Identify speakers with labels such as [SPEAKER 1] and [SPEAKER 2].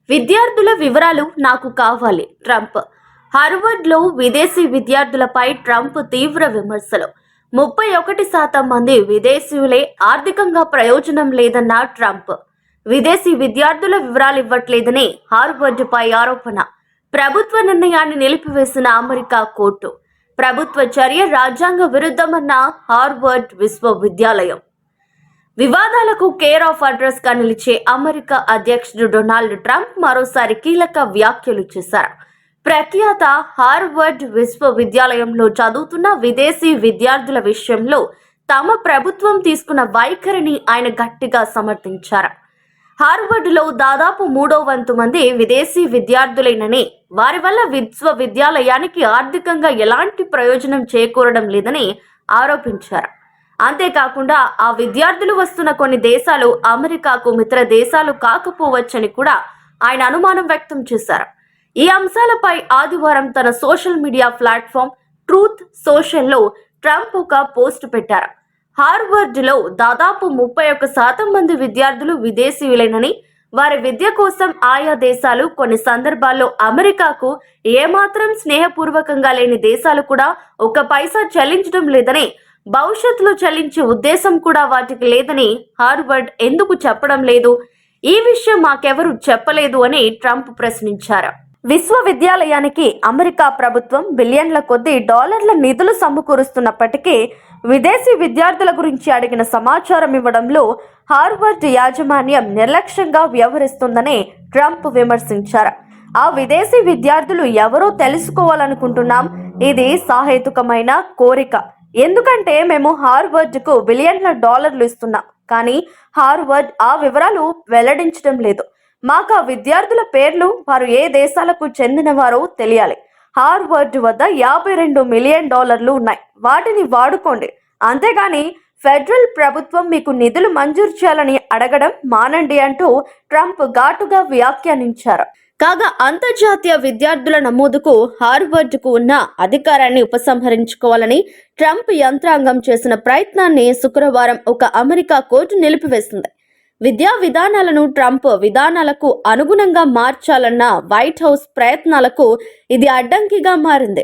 [SPEAKER 1] విద్యార్థుల వివరాలు నాకు కావాలి. ట్రంప్ హార్వర్డ్లో విదేశీ విద్యార్థులపై ట్రంప్ తీవ్ర విమర్శలు. 31% మంది విదేశీయులే, ఆర్థికంగా ప్రయోజనం లేదన్న ట్రంప్. విదేశీ విద్యార్థుల వివరాలు ఇవ్వట్లేదని హార్వర్డ్పై ఆరోపణ. ప్రభుత్వ నిర్ణయాన్ని నిలిపివేసిన అమెరికా కోర్టు. ప్రభుత్వ చర్య రాజ్యాంగ విరుద్ధమన్న హార్వర్డ్ విశ్వవిద్యాలయం. వివాదాలకు కేర్ ఆఫ్ అడ్రస్ గా నిలిచే అమెరికా అధ్యక్షుడు డొనాల్డ్ ట్రంప్ మరోసారి కీలక వ్యాఖ్యలు చేశారు. ప్రఖ్యాత హార్వర్డ్ విశ్వవిద్యాలయంలో చదువుతున్న విదేశీ విద్యార్థుల విషయంలో తమ ప్రభుత్వం తీసుకున్న వైఖరిని ఆయన గట్టిగా సమర్థించారు. హార్వర్డ్లో దాదాపు 3/4 మంది విదేశీ విద్యార్థులేనని, వారి వల్ల విశ్వవిద్యాలయానికి ఆర్థికంగా ఎలాంటి ప్రయోజనం చేకూరడం లేదని ఆరోపించారు. అంతేకాకుండా ఆ విద్యార్థులు వస్తున్న కొన్ని దేశాలు అమెరికాకు మిత్ర దేశాలు కాకపోవచ్చని కూడా ఆయన అనుమానం వ్యక్తం చేశారు. ఈ అంశాలపై ఆదివారం తన సోషల్ మీడియా ప్లాట్ఫామ్ ట్రూత్ సోషల్లో ట్రంప్ ఒక పోస్ట్ పెట్టారు. హార్వర్డ్లో దాదాపు 31% మంది విద్యార్థులు విదేశీయులేనని, వారి విద్య కోసం ఆయా దేశాలు, కొన్ని సందర్భాల్లో అమెరికాకు ఏమాత్రం స్నేహపూర్వకంగా లేని దేశాలు కూడా 1 పైసా చెల్లించడం లేదని, భవిష్యత్తులో చెల్లించే ఉద్దేశం కూడా వాటికి లేదని హార్వర్డ్ ఎందుకు చెప్పడం లేదు? ఈ విషయం మాకెవరు చెప్పలేదు అని ట్రంప్ ప్రశ్నించారు. విశ్వవిద్యాలయానికి అమెరికా ప్రభుత్వం బిలియన్ల కొద్దీ డాలర్ల నిధులు సమకూరుస్తున్నప్పటికీ విదేశీ విద్యార్థుల గురించి అడిగిన సమాచారం ఇవ్వడంలో హార్వర్డ్ యాజమాన్యం నిర్లక్ష్యంగా వ్యవహరిస్తుందని ట్రంప్ విమర్శించారు. ఆ విదేశీ విద్యార్థులు ఎవరో తెలుసుకోవాలనుకుంటున్నాం. ఇది సహేతుకమైన కోరిక. ఎందుకంటే మేము హార్వర్డ్కు బిలియన్ల డాలర్లు ఇస్తున్నాం, కానీ హార్వర్డ్ ఆ వివరాలు వెల్లడించడం లేదు. మాకు ఆ విద్యార్థుల పేర్లు, వారు ఏ దేశాలకు చెందినవారో తెలియాలి. హార్వర్డ్ వద్ద 52 మిలియన్ డాలర్లు ఉన్నాయి, వాటిని వాడుకోండి. అంతేగాని ఫెడరల్ ప్రభుత్వం మీకు నిధులు మంజూరు చేయాలని అడగడం మానండి అంటూ ట్రంప్ ఘాటుగా వ్యాఖ్యానించారు. కాగా అంతర్జాతీయ విద్యార్థుల నమోదుకు హార్వర్డ్కు ఉన్న అధికారాన్ని ఉపసంహరించుకోవాలని ట్రంప్ యంత్రాంగం చేసిన ప్రయత్నాన్ని శుక్రవారం ఒక అమెరికా కోర్టు నిలిపివేసింది. విద్యా విధానాలను ట్రంప్ విధానాలకు అనుగుణంగా మార్చాలన్న వైట్ హౌస్ ప్రయత్నాలకు ఇది అడ్డంకిగా మారింది.